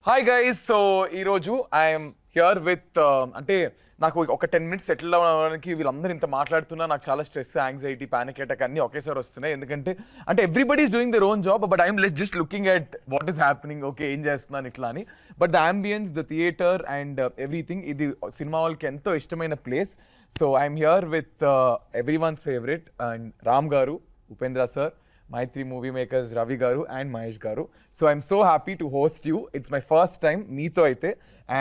Hi guys, so ఈరోజు I'm here with అంటే నాకు ఒక 10 minutes సెటిల్ అవ్వడానికి వీళ్ళందరూ ఇంత మాట్లాడుతున్నా నాకు చాలా స్ట్రెస్, యాంగ్జైటీ, పానిక్ అటాక్ అన్నీ ఒకేసారి వస్తున్నాయి. ఎందుకంటే అంటే everybody is doing their own job, but I'm just looking at what is happening, okay ఏం చేస్తున్నాను ఇట్లా అని. But the ambience, the theatre and everything, ఇది సినిమా వాళ్ళకి ఎంతో ఇష్టమైన place. So I'm here with every one's favourite and Ram garu, Upendra sir, Maitri Movie Makers, Ravi Garu and Mahesh Garu. So I'm so happy to host you. It's my first time meeto aithe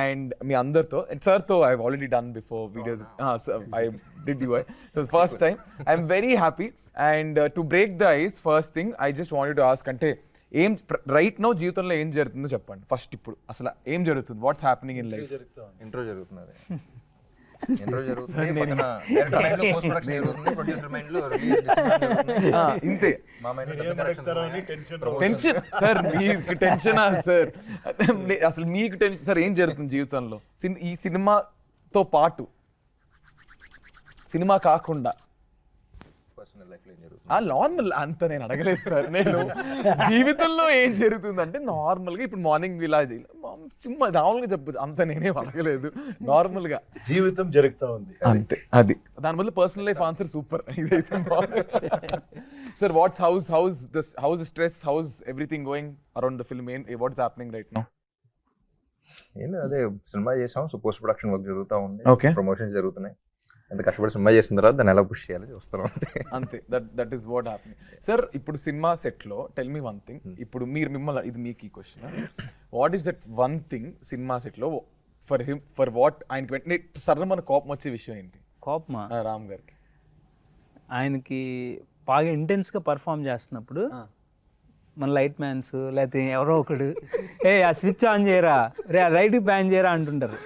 and me andartho. And sir tho I've already done before videos. So I did you. So first time I'm very happy. And to break the ice, first thing I just wanted to ask ante ఏం right no జీవితంలో ఏం జరుగుతుందో చెప్పండి first. ఇప్పుడు అసలు ఏం జరుగుతుంది, what's happening in life? Intro జరుగుతున్నది. ఇంట్రో జరుగుతుంది, పక్కన డైరెక్టర్ మైండ్ లో పోస్ట్ ప్రొడక్షన్ జరుగుతుంది, ప్రొడ్యూసర్ మైండ్ లో రిలీజ్ డిస్ట్రిబ్యూషన్ జరుగుతుంది. ఇంతే. మా మైండ్ లో టెన్షన్ సార్, మీకు టెన్షనా సార్? అసలు మీకు టెన్షన్ సార్? ఏం జరుగుతుంది జీవితంలో ఈ సినిమాతో పాటు, సినిమా కాకుండా పర్సనల్ లైఫ్ లో ఏం జరుగుతుంది? నార్మల్ అంత నేను అడగలేదు సార్. నేను జీవితంలో ఏం జరుగుతుంది అంటే నార్మల్గా ఇప్పుడు మార్నింగ్ ఇలా చుమ్మా నార్మల్గా చెప్పదు, అంత నేనేం అడగలేదు. నార్మల్గా జీవితం జరుగుతూ ఉంది అంతే. అది దాని బదులు పర్సనల్ లైఫ్ ఆన్సర్ సూపర్. ఇదైతే sir what house stress, house everything going around the film, what's happening right now? ఏం అదే సినిమా చేసాం, సో పోస్ట్ ప్రొడక్షన్ వర్క్ జరుగుతూ ఉంది, Okay. ప్రమోషన్స్ జరుగుతున్నాయి. ఎంత కష్టపడి సినిమా చేసిన తర్వాత దాన్ని ఎలా పుష్ చేయాలి చూస్తున్నాం అంతే. That is what happening. Sir ఇప్పుడు సినిమా సెట్లో టెల్ మీ వన్ థింగ్. ఇప్పుడు మిమ్మల్ని ఇది మీకు ఈ question, what is that one thing cinema సెట్లో ఫర్ వాట్ ఆయనకి వెంటనే సడన్ మన కోపం వచ్చే విషయం ఏంటి? కోపమా? రామ్ గారికి ఆయనకి బాగా ఇంటెన్స్గా పర్ఫామ్ చేస్తున్నప్పుడు మన లైట్ మ్యాన్స్ లేకపోతే ఎవరో ఒకడు ఆ స్విచ్ ఆన్ చేయరా, రే ఆ లైట్కి బ్యాన్ చేయరా అంటుంటారు.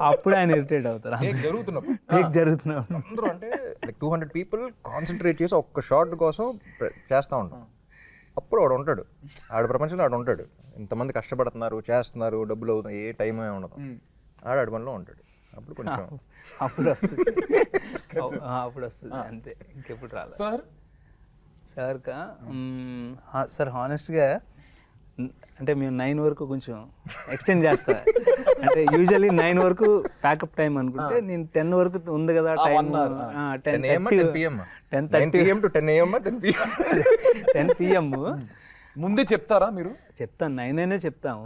అప్పుడు ఆయన ఇరిటేట్ అవుతారు. జరుగుతున్నప్పుడు అందరూ అంటే లైక్ 200 people కాన్సన్ట్రేట్ చేసి ఒక్క షాట్ కోసం చేస్తూ ఉంటాం. అప్పుడు వాడు ఉంటాడు, ఆడ ప్రపంచంలో ఆడు ఉంటాడు. ఇంతమంది కష్టపడుతున్నారు, చేస్తున్నారు, డబ్బులు అవుతాయి, ఏ టైం ఏమి ఉండదు, ఆడు పనిలో ఉంటాడు. అప్పుడు కొంచెం అప్పుడు వస్తుంది అప్పుడు వస్తుంది అంతే, ఇంకెప్పుడు రాదు. సార్ హానెస్ట్గా అంటే మేము 9 వరకు కొంచెం ఎక్స్టెండ్ చేస్తా. అంటే యూజువల్లీ 9 వరకు ప్యాకప్ టైం అనుకుంటే నేను 10 వరకు ఉంది కదా టైం, 10 PM ముందే చెప్తారా మీరు? చెప్తాను, 9 అయినా చెప్తాము.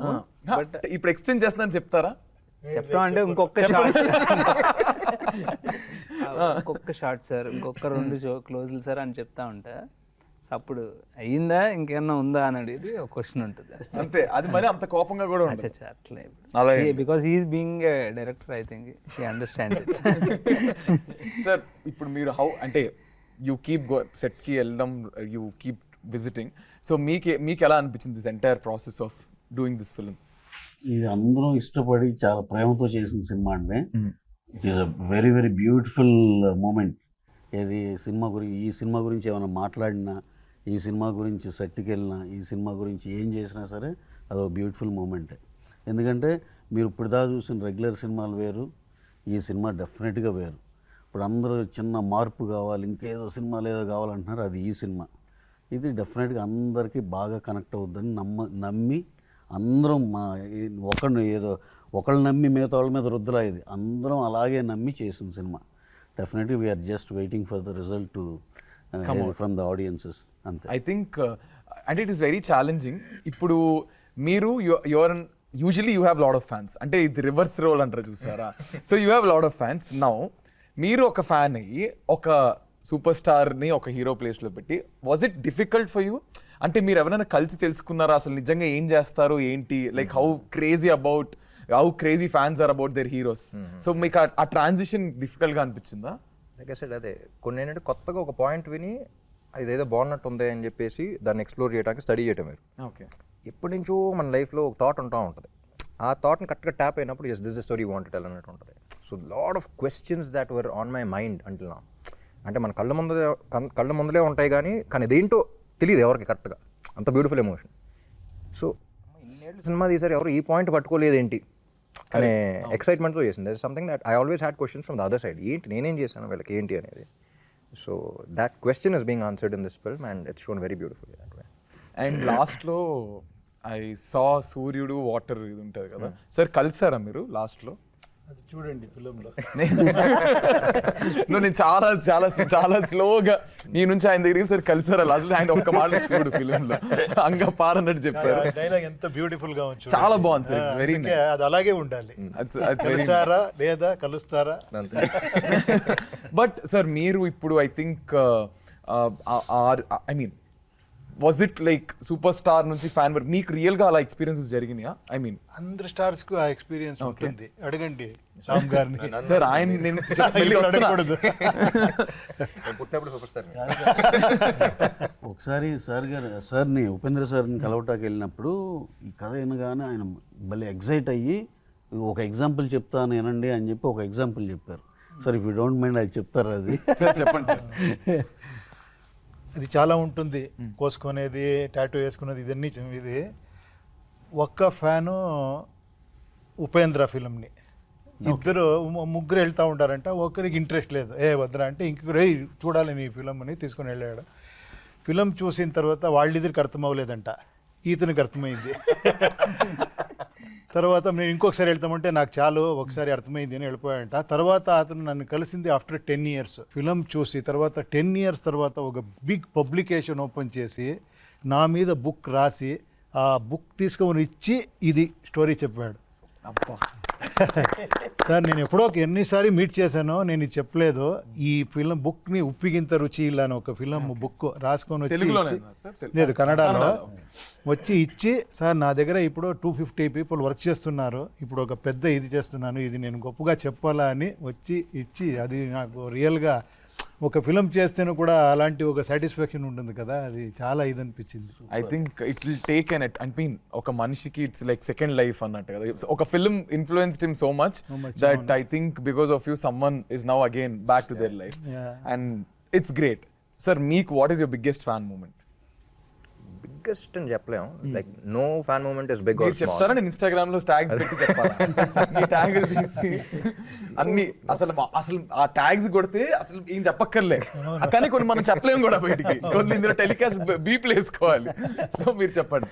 బట్ ఇప్పుడు ఎక్స్టెండ్ చేస్తున్నాను చెప్తారా? చెప్తాం అంటే ఇంకొక షార్ట్ సార్, ఇంకొక 2 క్లోజ్లు సార్ అని చెప్తా ఉంటా. అప్పుడు అయ్యిందా ఇంకేమన్నా ఉందా అని అడిగి ఒక క్వశ్చన్ ఉంటుంది అంతే. అది మరి అంత కోపంగా కూడా ఉంటుంది అట్లే, because he is being a director, I think he understands it. Sir ఇప్పుడు మీరు అంటే యూ కీప్ సెట్కి వెళ్ళడం, యూ కీప్ విజిటింగ్, సో మీకు ఎలా అనిపించింది this entire process of doing this film? ఇది అందరూ ఇష్టపడి చాలా ప్రేమతో చేసిన సినిమా అండి. It is a very very beautiful moment. ఈ సినిమా గురించి ఏమైనా మాట్లాడినా, ఈ సినిమా గురించి సెట్కి వెళ్ళినా, ఈ సినిమా గురించి ఏం చేసినా సరే అదొక బ్యూటిఫుల్ మూమెంటే. ఎందుకంటే మీరు ఇప్పుడు దాకా చూసిన రెగ్యులర్ సినిమాలు వేరు, ఈ సినిమా డెఫినెట్గా వేరు. ఇప్పుడు అందరూ చిన్న మార్పు కావాలి, ఇంకేదో సినిమాలు ఏదో కావాలంటున్నారు, అది ఈ సినిమా. ఇది డెఫినెట్గా అందరికీ బాగా కనెక్ట్ అవుద్దని నమ్మి అందరం ఒకళ్ళు నమ్మి మిగతా వాళ్ళ మీద రుద్దులా, ఇది అందరం అలాగే నమ్మి చేసిన సినిమా. Definitely we're just waiting for the result too from the audiences. అంతే. I think and it is very challenging. ఇప్పుడు మీరు your usually you have lot of fans, అంటే ఇది రివర్స్ రోల్ అంటారు చూసారా? So you have lot of fans. Now మీరు ఒక fan అయ్యి ఒక సూపర్ స్టార్ని ఒక హీరో ప్లేస్లో పెట్టి, was it difficult for you? అంటే మీరు ఎవరైనా కలిసి తెలుసుకున్నారా అసలు నిజంగా ఏం చేస్తారు ఏంటి, like how crazy fans are about their heroes? So మీకు ఆ ట్రాన్సిషన్ డిఫికల్ట్గా అనిపించిందా? లైక్ ఐ సెడ్, అదే కొన్ని ఏంటంటే కొత్తగా ఒక పాయింట్ విని ఇదేదో బాగున్నట్టు ఉంది అని చెప్పేసి దాన్ని ఎక్స్ప్లోర్ చేయడానికి స్టడీ చేయటం. మీరు ఓకే, ఎప్పటి నుంచో మన లైఫ్లో ఒక థాట్ ఉంటూ ఉంటుంది, ఆ థాట్ని కరెక్ట్గా ట్యాప్ అయినప్పుడు yes this the story want tell అన్నట్టు ఉంటుంది. So lot of questions that were on my mind until now. అంటే మన కళ్ళ ముందలే ఉంటాయి కానీ అదేంటో తెలియదు ఎవరికి కరెక్ట్గా, అంత బ్యూటిఫుల్ ఎమోషన్. సో ఇన్నేళ్ళు సినిమా తీసారు, ఎవరు ఈ పాయింట్ పట్టుకోలేదు ఏంటి అనే ఎక్సైట్మెంట్తో చేసింది. That is something that I always had questions from the other side, ఏంటి నేనేం చేశాను వీళ్ళకి ఏంటి అనేది. So that question is being answered in this film and it's shown very beautifully that way. And లాస్ట్లో ఐ సా సూర్యుడు water ఇది ఉంటుంది కదా సార్, కలిసారా మీరు లాస్ట్లో? అది చూడండి ఫిలింలో. నేను చాలా చాలా చాలా స్లోగా నీ నుంచి ఆయన దగ్గరికి సార్ కలిసారా లాస్ట్, ఆయన ఒక్క మాట చూడు ఫిలింలో అంగా పారన్నట్టు చెప్పారు. డైలాగ్ ఎంత బ్యూటిఫుల్ గా ఉంది, చాలా బాగుంది సార్, ఇట్స్ వెరీ అందుకే అది అలాగే ఉండాలి. కలిసారా లేదా కలుస్తారా. బట్ సార్ మీరు ఇప్పుడు I think I mean was it like super star నుంచి ఫ్యాన్ వరకు మీకు రియల్ గా అలా ఎక్స్పీరియన్సెస్ జరిగినాయా? ఐ మీన్ అందరు స్టార్స్ కు ఆ ఎక్స్పీరియన్స్ ఉంటుంది, అడగండి రామ్ గారిని. సార్ ఆయన నేను ఇప్పుడు అడగకూడదు. పుట్టినప్పుడు సూపర్ స్టార్. ఒకసారి సార్ని ఉపేంద్ర సార్ని కలవటానికి వెళ్ళినప్పుడు ఈ కథ వినగానే ఆయన భలే ఎగ్జైట్ అయ్యి ఒక ఎగ్జాంపుల్ చెప్తాను వినండి అని చెప్పి ఒక ఎగ్జాంపుల్ చెప్పారు. Sir if you don't mind అది చెప్తారు అది చెప్పండి సార్. అది చాలా ఉంటుంది, కోసుకునేది, టాటూ వేసుకునేది, ఇదన్నీ ఇది. ఒక్క ఫ్యాను ఉపేంద్ర ఫిలింని, ఇద్దరు ముగ్గురు వెళ్తూ ఉంటారంట. ఒకరికి ఇంట్రెస్ట్ లేదు, వద్దరా అంటే ఇంకొకరు చూడాలి నీ ఫిలిం అని తీసుకుని వెళ్ళాడు. ఫిలిం చూసిన తర్వాత వాళ్ళిద్దరికి అర్థం అవ్వలేదంట, ఈతనికి అర్థమైంది. తర్వాత నేను ఇంకొకసారి వెళ్తామంటే నాకు చాలు ఒకసారి అర్థమైంది అని వెళ్ళిపోయాడంట. తర్వాత అతను నన్ను కలిసింది ఆఫ్టర్ 10 years. ఫిలిం చూసి తర్వాత 10 years తర్వాత ఒక బిగ్ పబ్లికేషన్ ఓపెన్ చేసి నా మీద బుక్ రాసి ఆ బుక్ తీసుకొని ఇచ్చి ఇది స్టోరీ చెప్పాడు. సార్ నేను ఎప్పుడో ఎన్నిసారి మీట్ చేశానో నేను ఇది చెప్పలేదు. ఈ ఫిలిం బుక్ని ఉప్పిగింత రుచి ఇలా అని ఒక ఫిలిం బుక్ రాసుకొని వచ్చి, లేదు కన్నడలో వచ్చి ఇచ్చి, సార్ నా దగ్గర ఇప్పుడు 250 people వర్క్ చేస్తున్నారు, ఇప్పుడు ఒక పెద్ద ఇది చేస్తున్నాను, ఇది నేను గొప్పగా చెప్పాలా అని వచ్చి ఇచ్చి, అది నాకు రియల్గా ఒక ఫిలిం చేస్తేనే కూడా అలాంటి ఒక సాటిస్ఫాక్షన్ ఉంటుంది కదా, అది చాలా ఇది అనిపించింది. I think it will take on I mean ఒక మనిషికి ఇట్స్ లైక్ సెకండ్ లైఫ్ అన్నట్టు కదా. ఒక film influenced him so much that I think because of you someone is now again back to their life and it's great. Sir మీకు what is your biggest fan moment? Biggest అని చెప్పలేము, like no fan moment is big or small. చెప్తారా? నేను Instagram లో tags పెట్టి చెప్పాలా? ఈ tag తీసి అన్ని అసలు ఆ ట్యాగ్స్ కొడితే అసలు ఏం చెప్పక్కర్లే, కానీ కొన్ని మనం చెప్పలేము కూడా బయటికి, కొన్ని ఇందులో టెలికాస్ట్ బీప్లు వేసుకోవాలి. సో మీరు చెప్పండి.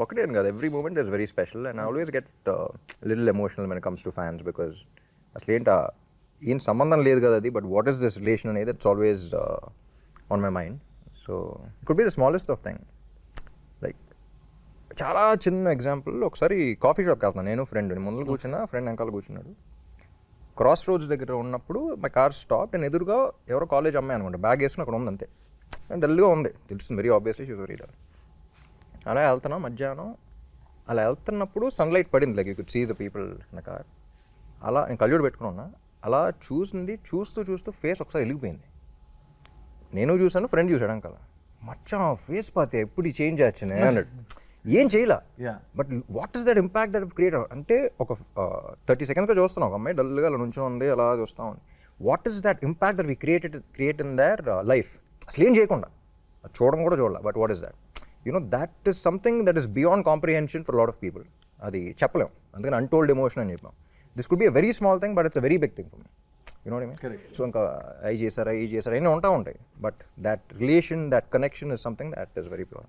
ఒకటే కాదు, every moment is very special and I always get little emotional when comes to fans, because అసలు ఏం సంబంధం లేదు కదా అది, but what is this relation అనేది it's always on my mind. So it could be the smallest of thing. Like చాలా చిన్న example, ఒకసారి కాఫీ షాప్కి వెళ్తున్నాను నేను, ఫ్రెండ్ ముందు కూర్చున్నా, ఫ్రెండ్ వెనకాల కూర్చున్నాడు. క్రాస్ రోడ్స్ దగ్గర ఉన్నప్పుడు మై కార్ స్టాప్, నేను ఎదురుగా ఎవరో కాలేజ్ అమ్మాయి అనుకుంటా, బ్యాగ్ వేసుకుని అక్కడ ఉంది అంతే, డల్గా ఉంది, తెలుస్తుంది very obviously she's very dull. అలా వెళ్తున్నాం మధ్యాహ్నం, అలా వెళ్తున్నప్పుడు సన్లైట్ పడింది, like you could see the people in the car. అలా నేను కళ్ళజోడు పెట్టుకుని ఉన్నా, అలా చూస్తూ ఫేస్ ఒకసారి వెలిగిపోయింది. నేను చూసాను, ఫ్రెండ్ చూసాడు అంకల, మచ్చా ఫేస్ పాతే ఎప్పుడు చేంజ్ వచ్చినాయి అన్నాడు. ఏం చేయలే, but what is that impact that create అంటే ఒక 30 seconds చూస్తున్నాం, ఒక అమ్మాయి డల్గా అలా నుంచో ఉంది, అలా చూస్తూ ఉంది. What is that impact that we create in their life, అసలు ఏం చేయకుండా చూడడం కూడా చూడాలి, but what is that that is something that is beyond comprehension for lot of people. అది చెప్పలేం, అందుకని అన్టోల్డ్ ఎమోషన్ అని చెప్పాం. This could be a very small thing but it's a very big thing for me. You know what I mean? So ఇంకా ఐ చేశారా అన్నీ ఉంటాయి, but that relation, that connection is something that is very pure.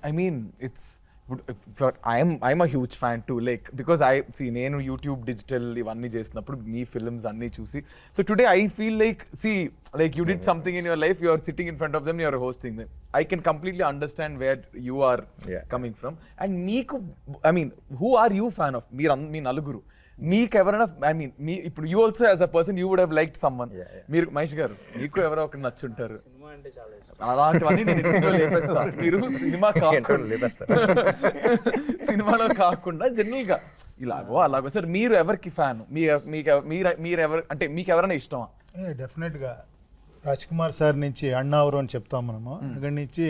I mean it's I'm a huge fan too, like because I see నేను YouTube digital ఇవన్నీ చేసినప్పుడు మీ films అన్నీ చూసి, so today I feel like like you did something in your life, you are sitting in front of them, you are hosting them. I can completely understand where you are coming from. And మీకు I mean who are you fan of? మీ నలుగురు మీకు ఎవరైనా I mean మీ ఇప్పుడు you also as a person you would have liked someone, మీరు మహేష్ గారు మీకు ఎవరో ఒకరు నచ్చుంటారు, అలాంటివన్నీ నేను ఇంట్లో లేపేస్తా. మీరు సినిమాలో కాకుండా జనరల్ గా ఇలాగో అలాగో. సార్ మీరు ఎవరికి ఫ్యాన్? మీరు ఎవరు అంటే మీకు ఎవరైనా ఇష్టమా? డెఫినెట్గా రాజ్ కుమార్ సార్ నుంచి అన్నావరు అని చెప్తాం మనము, అక్కడి నుంచి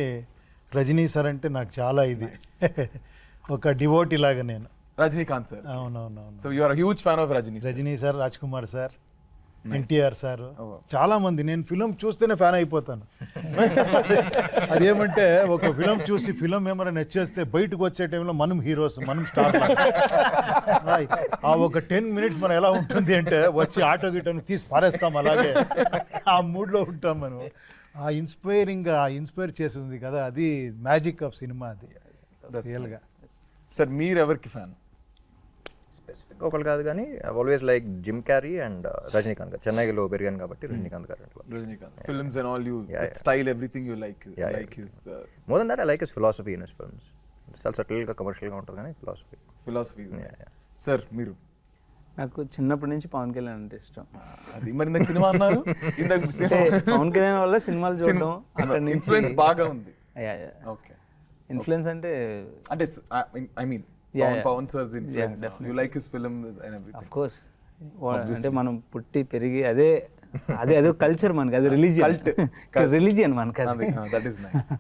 రజనీ సార్ అంటే నాకు చాలా ఇది ఒక డివోటీ లాగా నేను. రజనీకాంత్ సార్. అవునవునవును. So you are huge fan of Rajini sir, Raj Kumar sir, NTR sir, చాలా మంది. నేను ఫిలిం చూస్తేనే ఫ్యాన్ అయిపోతాను. అదేమంటే ఒక ఫిలిం చూసి ఫిలిం ఏమైనా నచ్చేస్తే బయటకు వచ్చే టైంలో మనం హీరోస్, మనం స్టార్. ఆ ఒక 10 minutes మనం ఎలా ఉంటుంది అంటే వచ్చి ఆటో గిటోని తీసి పారేస్తాం, అలాగే ఆ మూడ్లో ఉంటాం మనం. ఆ ఇన్స్పైర్ చేసింది కదా, అది మ్యాజిక్ ఆఫ్ సినిమా. అది రియల్గా. సార్ మీరు ఎవరికి ఫ్యాన్? స్పెసిఫిక్గా ఒకళ్ళు కాదు కానీ always like Jim Carrey and Rajinikanth గారు. చెన్నైలో పెరిగాను కాబట్టి రజనీకాంత్ గారు అంటే Rajinikanth films and all you Yeah, yeah. Style everything you like Yeah, like his more than that I like his philosophy in his films. చాలా సటిల్గా కమర్షియల్గా ఉంటుంది కానీ philosophy. Philosophy. Yeah, yeah. Sir మీరు? నాకు చిన్నప్పటి నుంచి పవన్ కళ్యాణ్ అంటే ఇష్టం. అది మరి ఇందాక సినిమా అన్నారు, ఇందాక అంటే పవన్ కళ్యాణ్ వల్ల సినిమాలు చూడడం అక్కడి నుంచి ఇన్ఫ్లుయెన్స్ బాగా ఉంది. ఓకే, ఇన్ఫ్లుయెన్స్ అంటే అంటే I mean Yeah, yeah. Pawan sir's influence, definitely. You like his film and of everything. Course అంటే మనం పుట్టి పెరిగి అదే కల్చర్ మనకి, అది రిలీజియన్ మనకి అది. That is nice.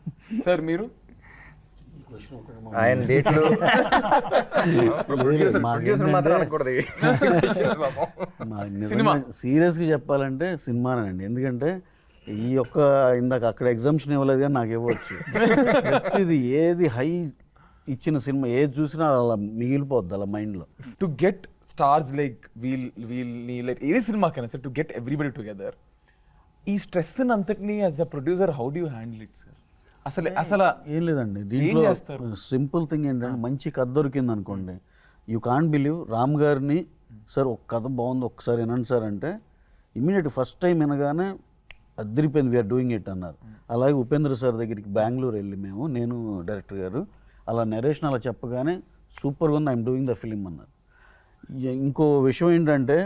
సార్ మీరు? ఆయన డేట్లు ప్రొడ్యూసర్ మాత్రం అనకూడదు. సీరియస్గా చెప్పాలంటే సినిమానండి. ఎందుకంటే ఈ యొక్క ఇందాక అక్కడ ఎగ్జామ్షన్ ఇవ్వలేదు కానీ నాకు ఇవ్వచ్చు. ప్రతిది ఏది హై ఇచ్చిన సినిమా ఏది చూసినా అలా మిగిలిపోద్ది అలా మైండ్లో. టు గెట్ స్టార్స్ లైక్ వీళ్ళని లైక్ ఏ సినిమాకైనా sir, to get everybody together, ఈ స్ట్రెస్ అంతటిని as a producer how do you handle it sir? అసలు ఏం లేదండి దీంట్లో. చేస్తారు? సింపుల్ థింగ్ ఏంటంటే మంచి కథ దొరికింది అనుకోండి, యూ కాంట్ బిలీవ్. రామ్ గారిని సార్ ఒక కథ బాగుంది ఒక్కసారి వినండి సార్ అంటే ఇమీడియట్ ఫస్ట్ టైం వినగానే అదిరిపోయింది, వీఆర్ డూయింగ్ ఇట్ అన్నారు. అలాగే ఉపేంద్ర సార్ దగ్గరికి బెంగళూరు వెళ్ళి నేను డైరెక్టర్ గారు అలా నరేషన్ అలా చెప్పగానే సూపర్గా ఉంది, ఐఎమ్ డూయింగ్ ద ఫిలిం అన్నారు. ఇంకో విషయం ఏంటంటే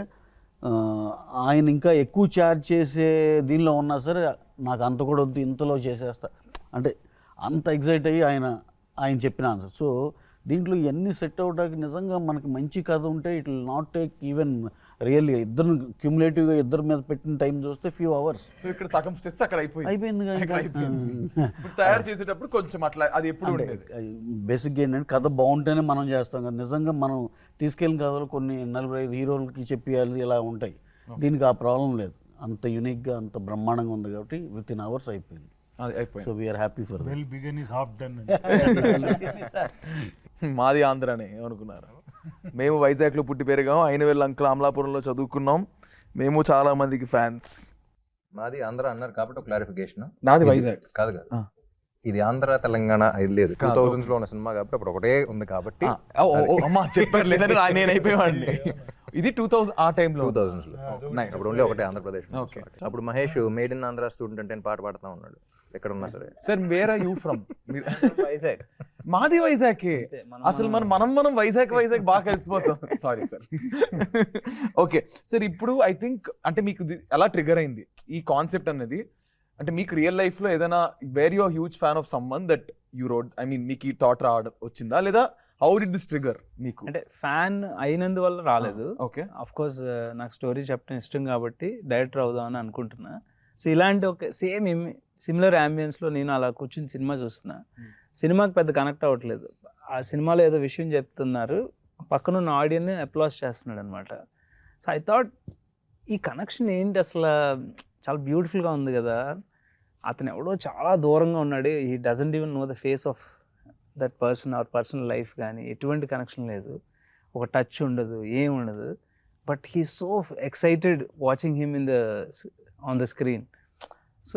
ఆయన ఇంకా ఎక్కువ ఛార్జ్ చేసే దీనిలో ఉన్నా సరే నాకు అంత కూడా వద్దు, ఇంతలో చేసేస్తా అంటే అంత ఎగ్జైట్ అయ్యి ఆయన చెప్పిన ఆన్సర్. సో దీంట్లో ఇవన్నీ సెట్ అవడానికి నిజంగా మనకి మంచి కథ ఉంటే it will not take even really ఇద్దరు క్యూములేటివ్గా ఇద్దరి మీద పెట్టిన టైం చూస్తే ఫ్యూ అవర్స్. సో ఇక్కడ సగం స్ట్రెస్ అక్కడ అయిపోయింది. ఇప్పుడు తయారు చేసేటప్పుడు కొంచెం అట్లా అది ఎప్పుడు ఉండేది. బేసిక్గా ఏంటంటే కథ బాగుంటేనే మనం చేస్తాం కదా. నిజంగా మనం తీసుకెళ్ళిన కథలు కొన్ని 45 హీరోలకి చెప్పేయాలి ఇలా ఉంటాయి. దీనికి ఆ ప్రాబ్లం లేదు, అంత యూనిక్గా అంత బ్రహ్మాండంగా ఉంది కాబట్టి విత్ ఇన్ అవర్స్ అయిపోయింది. అయిపోయింది. So we're happy for well begun is half done. మాది ఆంధ్రానే అనుకున్నారు. మేము వైజాగ్లో పుట్టి పెరిగాం, అయినవేళ్ళ అంకుల్ అమలాపురంలో చదువుకున్నాం. మేము చాలా మందికి ఫ్యాన్స్. మాది ఆంధ్ర అన్నారు కాబట్టి ఒక క్లారిఫికేషన్. నాది వైజాగ్ కాదు కాదు, ఇది ఆంధ్ర తెలంగాణ ఇది లేదు. 2000s లో ఉన్న సినిమా కాబట్టి అప్పుడు ఒకటే ఉంది కాబట్టి అమ్మా చెప్పారు, లేదంటే నేను అయిపోయేవాడిని. ఇది 2000 ఆ టైంలో 2000s లో అప్పుడు ఓన్లీ ఒకటే ఆంధ్రప్రదేశ్. Okay. అప్పుడు Mahesh made in Andhra student అని పాట పాడుతూ ఉన్నాడు ఎక్కడ ఉన్నా సరే. Sir where are you from? Vizag. మాది వైజాగే. అసలు మనం వైజాగ్ బాగా కలిసిపోతాం. Sorry sir. ఓకే సార్, ఇప్పుడు ఐ థింక్ అంటే మీకు ఎలా ట్రిగర్ అయింది ఈ కాన్సెప్ట్ అనేది? అంటే మీకు రియల్ లైఫ్ లో ఏదైనా where you huge fan of some one that you road, I mean మీకు ఈ థాట్ రావడం వచ్చిందా, లేదా హౌ డిడ్ దిస్ ట్రిగర్ మీకు? అంటే ఫ్యాన్ అయినందువల్ల రాలేదు. ఓకే, ఆఫ్ కోర్స్ నాకు స్టోరీ చెప్పడం ఇష్టం కాబట్టి డైరెక్టర్ అవుదామని అనుకుంటున్నా. సో ఇలాంటి ఒక సిమిలర్ అంబియన్స్లో నేను అలా కూర్చుని సినిమా చూస్తున్నా. సినిమాకి పెద్ద కనెక్ట్ అవ్వట్లేదు. ఆ సినిమాలో ఏదో విషయం చెప్తున్నారు, పక్కనున్న ఆడియన్ని అప్లాస్ చేస్తున్నాడు అనమాట. సో ఐ థాట్ ఈ కనెక్షన్ ఏంటి అసలు, చాలా బ్యూటిఫుల్గా ఉంది కదా. అతను ఎవడో చాలా దూరంగా ఉన్నాడు, he doesn't even know the face of that person or personal life కానీ ఎటువంటి కనెక్షన్ లేదు, ఒక టచ్ ఉండదు, ఏం ఉండదు. But he so excited watching him on the screen. So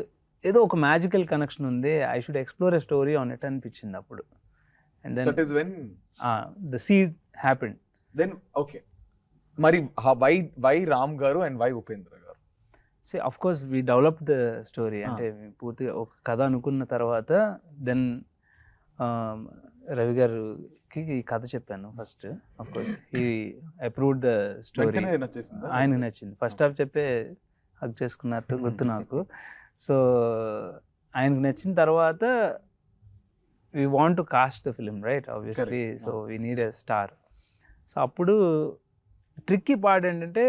ఏదో ఒక మ్యాజికల్ కనెక్షన్ ఉంది, I should explore a story on it అనిపించింది అప్పుడు. And then that is when the seed happened. Then okay, మరి why Ram garu and why Upendra garu? So of course we develop the story. అంటే పూర్తిగా ఒక కథ అనుకున్న తర్వాత దెన్ రవి గారికి ఈ కథ చెప్పాను first. Of course he approved the story. ఆయనకు నచ్చింది. ఫస్ట్ హాఫ్ చెప్పే హక్ చేసుకున్నట్టు గుర్తు నాకు. సో ఆయనకు నచ్చిన తర్వాత we want to cost the film right obviously. So we need a star. So అప్పుడు ట్రిక్కీ పార్ట్ ఏంటంటే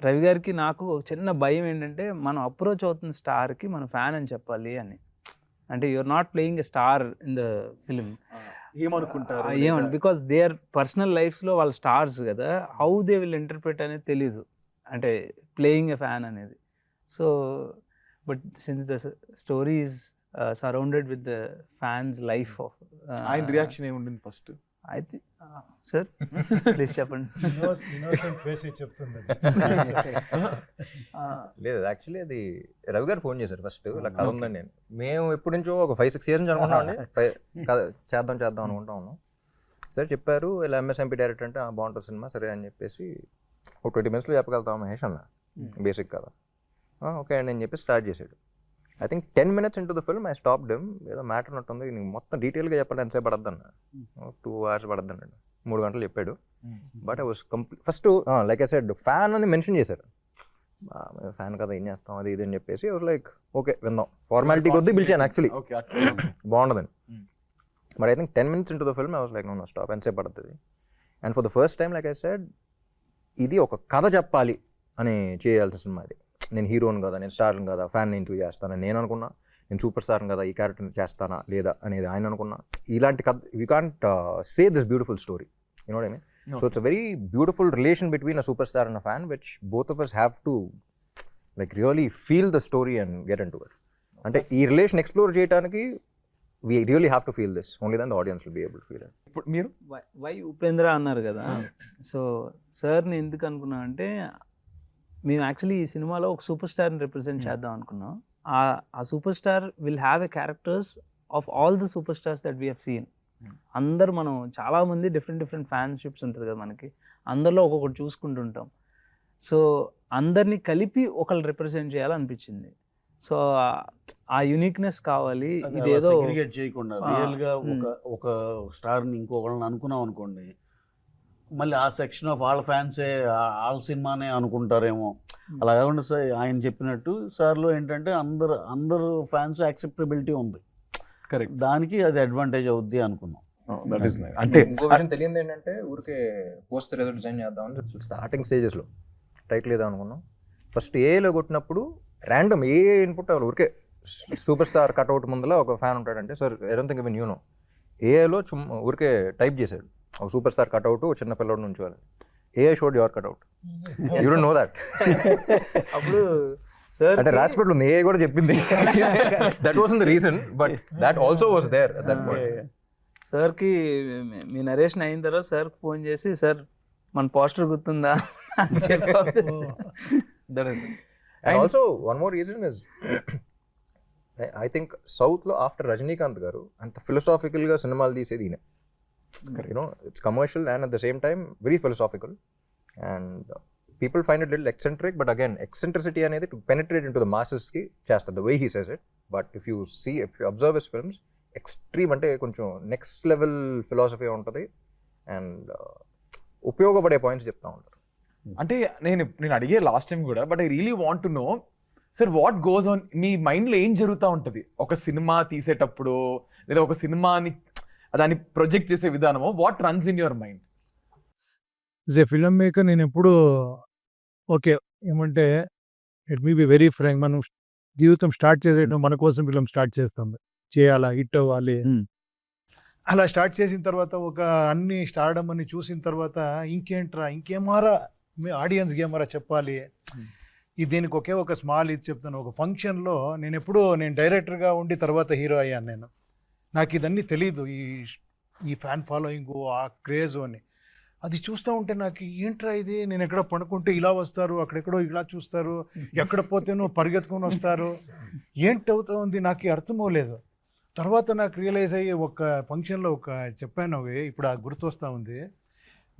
రవి గారికి నాకు ఒక చిన్న భయం ఏంటంటే మనం అప్రోచ్ అవుతున్న స్టార్కి మనం ఫ్యాన్ అని చెప్పాలి అని. అంటే you're not playing a star in the film. ఏమనుకుంటారు ఏమని, బికాస్ దే ఆర్ పర్సనల్ లైఫ్స్లో వాళ్ళ స్టార్స్ కదా, హౌ దే విల్ ఇంటర్ప్రిట్ అనేది తెలీదు, అంటే ప్లేయింగ్ ఎ ఫ్యాన్ అనేది. So but since the story is surrounded with the fans life of. ఆయన రియాక్షన్ ఏముండింది ఫస్ట్? అయితే సార్ ప్లీజ్ చెప్పండి. ఇన్నోసెంట్ ఫేస్ చెప్తుంది. లేదు యాక్చువల్లీ అది రవి గారు ఫోన్ చేశారు ఫస్ట్, ఇలా కథ ఉందండి. నేను మేము ఎప్పటి నుంచో ఒక 5-6 years నుంచి అనుకుంటామండి చేద్దాం అనుకుంటా ఉన్నాం. సరే చెప్పారు ఇలా ఎంఎస్ఎంపీ డైరెక్టర్ అంటే బాగుంటుంది సినిమా సరే అని చెప్పేసి ఒక 20 minutes చెప్పగలుగుతాం మహేష్ అన్న బేసిక్ కదా. ఓకే అండి అని చెప్పి స్టార్ట్ చేశాడు. I think 10 minutes into the film I stopped him. ఏదో మ్యాటర్ ఉన్నట్టుంది, నీకు మొత్తం డీటెయిల్గా చెప్పాలి ఎంతసేపు పడద్దు అన్న. 2 hours పడద్దు అన్నాడు, 3 గంటలు చెప్పాడు. But I was first like I said fan అని మెన్షన్ చేశారు. ఫ్యాన్ కదా ఏం చేస్తాం అది ఇది అని చెప్పేసి ఐ వాస్ లైక్ ఓకే విందాం, ఫార్మాలిటీ కొద్దీ పిలిచాను యాక్చువల్లీ బాగుండదని. But I think 10 minutes into the film I was like no stop, ఎంతసేపు పడుతుంది. And for the first time like I said ఇది ఒక కథ చెప్పాలి అని చేయాల్సిన సినిమా ఇది. నేను హీరోని కదా, నేను స్టార్ని కదా, ఫ్యాన్ ఎందుకు చేస్తానని నేను అనుకున్నా. నేను సూపర్ స్టార్ని కదా, ఈ క్యారెక్టర్ని చేస్తానా లేదా అనేది ఆయన అనుకున్నా. ఇలాంటి కథ we can't say this beautiful story, you know what I mean. So it's a very beautiful relation between a super star and a fan which both of us have to like really feel the story and get in to it. అంటే ఈ relation explore చేయడానికి we really have to feel this, only then the audience will be able to feel it. ఇప్పుడు మీరు why Upendra అన్నారు కదా, so సార్ని ఎందుకు అనుకున్నాం అంటే మేము యాక్చువల్లీ ఈ సినిమాలో ఒక సూపర్ స్టార్ని రిప్రజెంట్ చేద్దాం అనుకున్నాం. ఆ super star will have a characters of all the super stars that we have seen. అందరు మనం చాలామంది డిఫరెంట్ ఫ్యాన్షిప్స్ ఉంటుంది కదా మనకి, అందరిలో ఒక్కొక్కటి చూసుకుంటుంటాం. సో అందరినీ కలిపి ఒకళ్ళు రిప్రజెంట్ చేయాలనిపించింది. సో ఆ యూనిక్నెస్ కావాలి. ఇదేదో సెగ్రిగేట్ చేయకుండా రియల్గా ఒక స్టార్ని ఇంకొకళ్ళని అనుకున్నాం అనుకోండి, మళ్ళీ ఆ సెక్షన్ ఆఫ్ వాళ్ళ ఫ్యాన్సే వాళ్ళ సినిమానే అనుకుంటారేమో. అలా కాకుండా సార్ ఆయన చెప్పినట్టు సార్లో ఏంటంటే అందరు ఫ్యాన్స్ యాక్సెప్టబిలిటీ ఉంది, కరెక్ట్, దానికి అది అడ్వాంటేజ్ అవుద్ది అనుకున్నాం. అంటే ఇంకో విషయం తెలియదు ఏంటంటే ఊరికే పోస్టర్ ఏదో డిజైన్ చేద్దామని స్టార్టింగ్ స్టేజెస్లో టైటిల్ ఏదో అనుకున్నాం. ఫస్ట్ ఏలో కొట్టినప్పుడు ర్యాండమ్ ఏ ఇన్పుట్ అవ్వాలి, ఊరికే సూపర్ స్టార్ కట్అవుట్ ముందులో ఒక ఫ్యాన్ ఉంటాడంటే sir I don't think even you know, ఏలో ఊరికే టైప్ చేశాడు ఒక సూపర్ స్టార్ కట్అవుట్ చిన్న పిల్లడి నుంచి వాళ్ళు ఏ showed your cutout, you don't know that. అప్పుడు సార్ అంటే రాసిపెట్లు ఉంది, ఏ కూడా చెప్పింది. That was the reason, but that also was there at that point. సార్కి మీ నరేషన్ అయిన తర్వాత సార్కి ఫోన్ చేసి సార్ మన పోస్టర్ గుర్తుందా అని చెప్పి. And also one more reason is I think South lo after Rajinikanth garu anta philosophical ga cinemalu teesedi ine, you know, it's commercial and at the same time very philosophical, and people find it little eccentric, but again eccentricity anedi to penetrate into the masses ki chestadu the way he says it. But if you observe his films, extreme ante koncham next level philosophy untadi and ఉపయోగపడే points చెప్తా ఉంటారు. అంటే నేను అడిగే last time కూడా, but I really want to know sir what goes on మీ మైండ్లో ఏం జరుగుతూ ఉంటుంది ఒక సినిమా తీసేటప్పుడు, లేదా ఒక సినిమాని దాన్ని ప్రొజెక్ట్ చేసే విధానమో, what runs in your mind? As a film maker నేను ఎప్పుడు ఓకే ఏమంటే it me be very frank, మనం జీవితం స్టార్ట్ చేసేటప్పుడు మన కోసం ఫిల్మ్ స్టార్ట్ చేస్తాం, చేయాలా హిట్ అవ్వాలి. అలా స్టార్ట్ చేసిన తర్వాత ఒక అన్ని స్టార్డమ్ అని చూసిన తర్వాత ఇంకేంట్రా ఇంకేమారా ఆడియన్స్కి ఏమారా చెప్పాలి, దీనికి ఒకే ఒక స్మాల్ ఇది చెప్తాను. ఒక ఫంక్షన్లో నేను డైరెక్టర్గా ఉండి తర్వాత హీరో అయ్యాను. నాకు ఇదన్నీ తెలీదు, ఈ ఫ్యాన్ ఫాలోయింగ్ ఆ క్రేజ్ అని. అది చూస్తూ ఉంటే నాకు ఏంట్రా ఇది, నేను ఎక్కడ పడుకుంటే ఇలా వస్తారు, అక్కడెక్కడో ఇలా చూస్తారు, ఎక్కడ పోతేనో పరిగెత్తుకొని వస్తారు, ఏంటి అవుతా ఉంది నాకు అర్థం అవ్వలేదు. తర్వాత నాకు రియలైజ్ అయ్యి ఒక ఫంక్షన్లో చెప్పాను, ఇప్పుడు ఆ గుర్తొస్తూ ఉంది.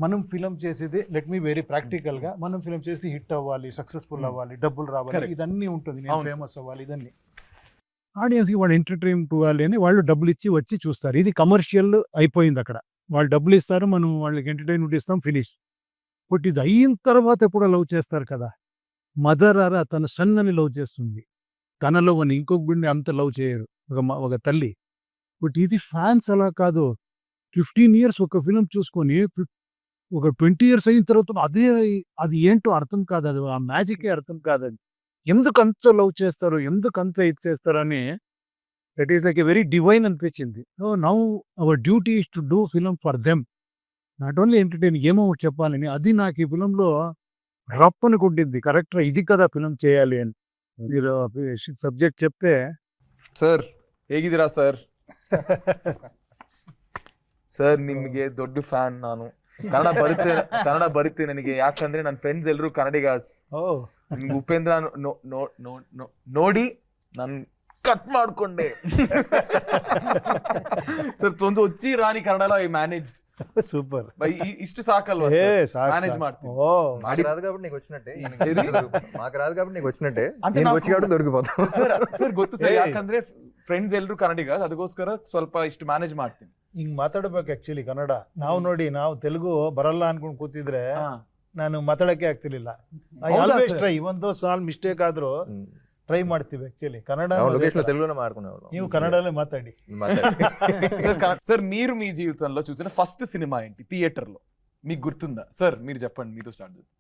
మనం ఫిలం చేసేది లెట్ మీ వెరీ ప్రాక్టికల్గా, మనం ఫిలం చేసి హిట్ అవ్వాలి, సక్సెస్ఫుల్ అవ్వాలి, డబ్బులు రావాలి, ఇదన్నీ ఉంటుంది, నేను ఫేమస్ అవ్వాలి, ఇదన్నీ ఆడియన్స్కి వాళ్ళు ఎంటర్టైన్మెంట్ ఇవ్వాలి అని వాళ్ళు డబ్బులు ఇచ్చి వచ్చి చూస్తారు. ఇది కమర్షియల్ అయిపోయింది అక్కడ, వాళ్ళు డబ్బులు ఇస్తారు, మనం వాళ్ళకి ఎంటర్టైన్మెంట్ ఇస్తాం, ఫినిష్. బట్ ఇది అయిన తర్వాత ఎప్పుడో లవ్ చేస్తారు కదా. మదర్ ఆరా తన సన్ అని లవ్ చేస్తుంది, తనలో అని ఇంకొక బిడ్డని అంత లవ్ చేయరు ఒక తల్లి. బట్ ఇది ఫ్యాన్స్ అలా కాదు, 15 years ఒక ఫిలిం చూసుకొని ఒక 20 years అయిన తర్వాత అది ఏంటో అర్థం కాదు, అది ఆ మ్యాజికే అర్థం కాదు. అది ఎందుకు అంత లవ్ చేస్తారు, ఎందుకు అంత ఇది చేస్తారు అని that is like a very divine అనిపించింది. So now our duty is to do film for them, not only entertain, ఏమో చెప్పాలని. అది నాకు ఈ ఫిలంలో రప్పని కొట్టింది, కరెక్ట్గా ఇది కదా ఫిలిం చేయాలి అని. మీరు సబ్జెక్ట్ చెప్తే సార్ ಹೇಗಿದ್ದೀರಾ సార్? ಸರ್ ನಿಮಗೆ ದೊಡ್ಡ ಫ್ಯಾನ್ ನಾನು. ಕನ್ನಡ ಬರುತ್ತೆ ನನಗೆ, ಯಾಕಂದ್ರೆ ನನ್ನ ಫ್ರೆಂಡ್ಸ್ ಎಲ್ಲರೂ ಕನ್ನಡಿಗಾಸ್. ನಿಮ್ಗೆ ಉಪೇಂದ್ರ ನೋಡಿ ನಾನು ಕಟ್ ಮಾಡ್ಕೊಂಡೆ. ಸರ್ ಒಂದು వచ్చి రాని కన్నడలో ఐ మేనేజ్డ్. సూపర్. ఇಷ್ಟು సాకల్వా మేనేజ్ ಮಾಡ್ತೀನಿ. మాకు రాదు కాబట్టి నీకు వచ్చినట్టే, మాకు రాదు కాబట్టి నీకు వచ్చినట్టే, నేను వచ్చి కాబట్టి దొరికిపోతాం. ಸರ್ ಗೊತ್ತು ಸರ್, ಯಾಕಂದ್ರೆ ಫ್ರೆಂಡ್ಸ್ ಎಲ್ಲರೂ ಕನ್ನಡಿಗ, ಅದಕ್ಕೋಸ್ಕರ ಸ್ವಲ್ಪ ಇಷ್ಟು ಮ್ಯಾನೇಜ್ ಮಾಡ್ತೀನಿ. ಹಿಂಗ್ ಮಾತಾಡ್ಬೇಕು ಆಕ್ಚುಲಿ ಕನ್ನಡ. ನಾವು ನೋಡಿ, ನಾವು ತೆಲುಗು ಬರಲ್ಲ ಅನ್ಕೊಂಡ್ ಕೂತಿದ್ರೆ ನಾನು ಮಾತಾಡಕ್ಕೆ ಆಗ್ತಿರ್ಲಿಲ್ಲ. ಆಲ್ವೇಸ್ ಟ್ರೈ, ಒಂದು ಸಾಲ್ ಮಿಸ್ಟೇಕ್ ಆದ್ರೂ ಟ್ರೈ ಮಾಡ್ತೀವಿ ಆಕ್ಚುಲಿ. ಕನ್ನಡ తెలుగులోనే మాట్లాడుకునేవాళ్ళం. ನೀವು కన్నడలో మాట్లాడి. సార్ మీరు మీ జీవితంలో చూసిన ఫస్ట్ సినిమా ఏంటి థియేటర్ లో మీకు గుర్తుందా? సార్ మీరు చెప్పండి, మీతో స్టార్ట్ చేద్దాం.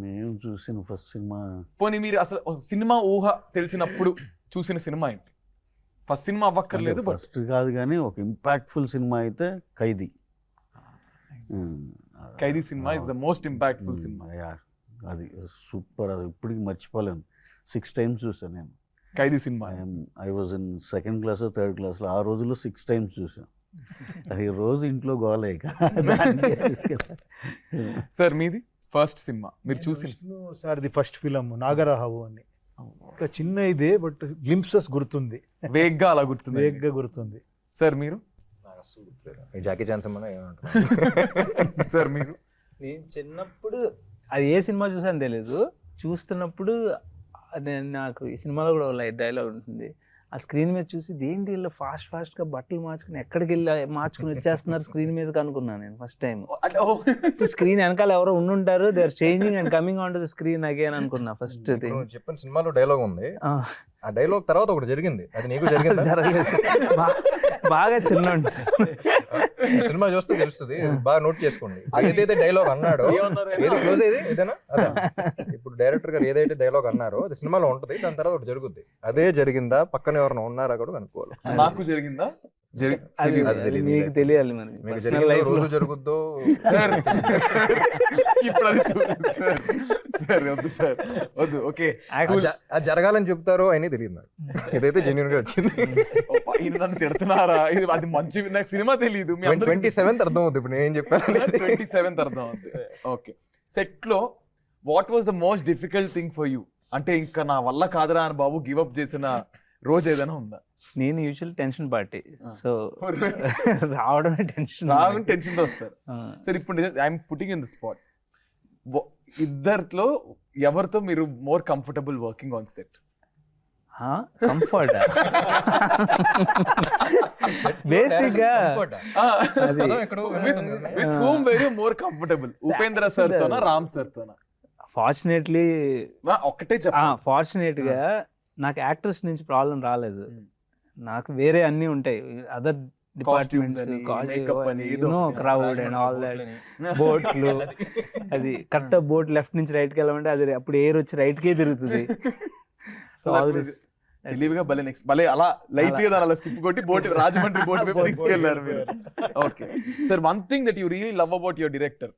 మేము చూసిన ఫస్ట్ సినిమా, పోనీ మీరు అసలు సినిమా ఊహ తెలిసినప్పుడు చూసిన సినిమా ఏంటి? ఫస్ట్ సినిమా అవ్వక్కర్లేదు, ఫస్ట్ కాదు కానీ ఒక ఇంపాక్ట్ఫుల్ సినిమా అయితే Khaidi. Khaidi cinema is the most impactful cinema. అది సూపర్, అది ఇప్పటికి మర్చిపోలేను. 6 times చూసాను నేను Khaidi cinema. I was in 2nd class, 3rd class. ఆ రోజుల్లో 6 times చూసాను. అది రోజు ఇంట్లో గోలేక. సార్ మీది ఫస్ట్ సినిమా మీరు చూసిన? సార్ది ఫస్ట్ ఫిలం నాగరహావు అని. ఇంకా చిన్న ఇదే, బట్ గ్లింప్సెస్ గుర్తుంది, వేగ్గా అలా గుర్తుంది, వేగ్గా గుర్తుంది. సార్ మీరు? Jackie Chan cinema. సార్ మీరు? నేను చిన్నప్పుడు అది ఏ సినిమా చూసాను తెలియదు, చూస్తున్నప్పుడు నాకు ఈ సినిమాలో కూడా లైట్ డైలాగ్ ఉంటుంది. ఆ స్క్రీన్ మీద చూసి దేంటి వీళ్ళు ఫాస్ట్గా బట్టలు మార్చుకుని ఎక్కడికి వెళ్ళి మార్చుకుని వచ్చేస్తున్నారు స్క్రీన్ మీదకి అనుకున్నాను నేను ఫస్ట్ టైం. స్క్రీన్ వెనకాల ఎవరో ఉండుంటారు, they are changing and coming on to the screen again అనుకున్నా ఫస్ట్. చెప్పిన సినిమాలో డైలాగ్ ఉంది, ఆ డైలాగ్ తర్వాత ఒకటి జరిగింది, అది నీకు జరిగింది? జరగలేదు, బాగా చిన్న సినిమా చూస్తే తెలుస్తుంది, బాగా నోట్ చేసుకోండి. ఏదైతే డైలాగ్ అన్నాడో, ఏది క్లోజ్ అయ్యేది ఏదైనా, ఇప్పుడు డైరెక్టర్ గారు ఏదైతే డైలాగ్ అన్నారో అది సినిమాలో ఉంటది, దాని తర్వాత ఒకటి జరుగుద్ది. అదే జరిగిందా, పక్కన ఎవరైనా ఉన్నారా కూడా కనుక్కోవాలి. నాకు జరిగిందా? మీకు తెలియాలి మరి, రోజు జరుగుద్దో ఇప్పుడు అది చూడండి సార్. సార్ వద్దు సార్, వద్దు. ఓకే, అది జరగాలని చెప్తారో అని తెలియదు నాకు. ఇదైతే జెన్యూన్ గా వచ్చింది. నన్ను తిడుతున్నారా? ఇది అది మంచి, నాకు సినిమా తెలియదు. 27th అర్థం అవుతుంది ఇప్పుడు నేను చెప్పాను. 27th అర్థం అవుతుంది. ఓకే, సెట్ లో what was the most difficult thing for you? అంటే ఇంకా నా వల్ల కాదురా అని బాబు గివ్ అప్ చేసిన రోజు ఏదైనా ఉందా? నేను యూజువల్ టెన్షన్ పార్టీ, సో రావడమే టెన్షన్ తో వస్తారు. సార్ ఇప్పుడు I'm putting in the spot, ఇద్దరిలో ఎవరితో మీరు more comfortable working on set? Comfort basic గా with whom very more comfortable, Upendra sir తోనా రామ్ సార్ తోనా? ఫార్చునేట్లీ ఒక్కటే ఫార్చునేట్ గా నాకు యాక్టర్స్ నుంచి ప్రాబ్లం రాలేదు. నాకు వేరే అన్ని ఉంటాయి, other departments, crowd and all that, బోట్లు, అది కరెక్ట్ బోట్ లెఫ్ట్ నుంచి రైట్ కి వెళ్ళమంటే అది అప్పుడు ఎయిర్ వచ్చి రైట్ కే తిరుగుతుంది. తెలివిగా భలే అలా లైట్ గా అలా స్కిప్ కొట్టి బోట్ రాజమండ్రి బోట్ వైపు తీసుకెళ్లారు మీరు. Okay sir, one thing that you really love about your director?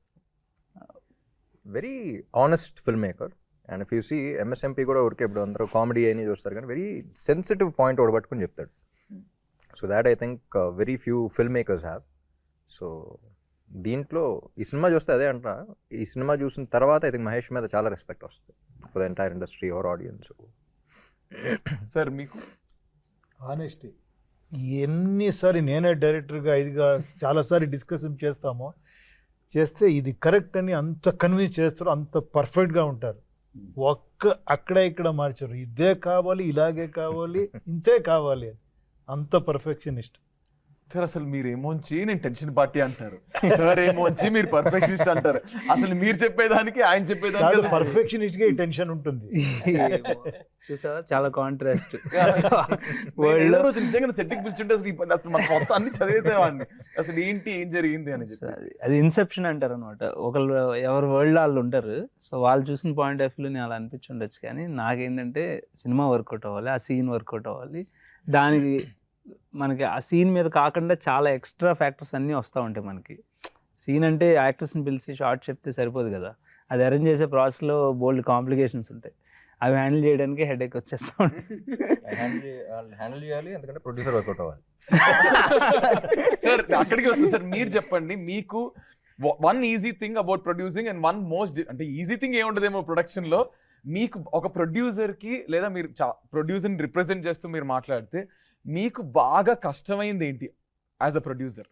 Very honest filmmaker. And if you see MSMP కూడా ఊరికే ఇప్పుడు అందరూ కామెడీ అని చూస్తారు, కానీ వెరీ సెన్సిటివ్ పాయింట్ ఒకటి పట్టుకుని చెప్తాడు. So that I think very few film makers have. So దీంట్లో ఈ సినిమా చూస్తే అదే అంటున్నా, ఈ సినిమా చూసిన తర్వాత ఐ థింక్ మహేష్ మీద చాలా రెస్పెక్ట్ వస్తుంది for the entire industry or audience. Sir మీకు? ఆనెస్టీ. ఎన్నిసారి నేనే డైరెక్టర్గా ఇదిగా చాలాసారి డిస్కషన్ చేస్తే ఇది కరెక్ట్ అని అంత కన్విన్స్ చేస్తారు, అంత పర్ఫెక్ట్గా ఉంటారు. అక్కడ ఇక్కడ మార్చారు, ఇదే కావాలి, ఇలాగే కావాలి, ఇంతే కావాలి అని, అంత పర్ఫెక్షనిస్ట్. సార్ అసలు మీరేమోంచి నేను టెన్షన్ పార్టీ అంటారు, సార్ ఏమోంచి మీరు పర్ఫెక్షనిస్ట్ అంటారు. అసలు మీరు చెప్పేదానికి ఆయన చెప్పేదానికి పర్ఫెక్షనిస్ట్ గా ఈ టెన్షన్ ఉంటుంది. చూసావా, చాలా కాంట్రాస్ట్. రోజు నిజంగా సెట్టింగ్ పిలిచుంటే అసలు మాకు మొత్తం అన్ని చదివేసేవాడిని, అసలు ఏంటి ఏం జరిగింది అని చెప్పి. అది ఇన్సెప్షన్ అంటారు అనమాట. ఒకళ్ళు ఎవరు వరల్డ్ వాళ్ళు ఉంటారు, సో వాళ్ళు చూసిన పాయింట్ ఆఫ్ వ్యూలో నేను అలా అనిపించుండొచ్చు, కానీ నాకేంటంటే సినిమా వర్కౌట్ అవ్వాలి, ఆ సీన్ వర్కౌట్ అవ్వాలి, దానికి మనకి ఆ సీన్ మీద కాకుండా చాలా ఎక్స్ట్రా ఫ్యాక్టర్స్ అన్నీ వస్తూ ఉంటాయి మనకి. సీన్ అంటే యాక్టర్స్ని పిలిచి షార్ట్ చెప్తే సరిపోదు కదా, అది అరేంజ్ చేసే ప్రాసెస్లో బోల్డ్ కాంప్లికేషన్స్ ఉంటాయి. అవి హ్యాండిల్ చేయడానికి హెడేక్ వచ్చేస్తా ఉంటుంది. హ్యాండిల్ చేయాలి, ఎందుకంటే ప్రొడ్యూసర్ వర్కౌట్ అవ్వాలి. సార్ అక్కడికి వస్తుంది సార్. మీరు చెప్పండి, మీకు one easy thing about producing and one most, అంటే ఈజీ థింగ్ ఏముంటదేమో ప్రొడక్షన్ లో, మీకు ఒక ప్రొడ్యూసర్ కి లేదా మీరు ప్రొడ్యూసర్ ని రిప్రజెంట్ చేస్తూ మీరు మాట్లాడితే మీకు బాగా కష్టమైంది ఏంటి యాజ్ అ ప్రొడ్యూసర్?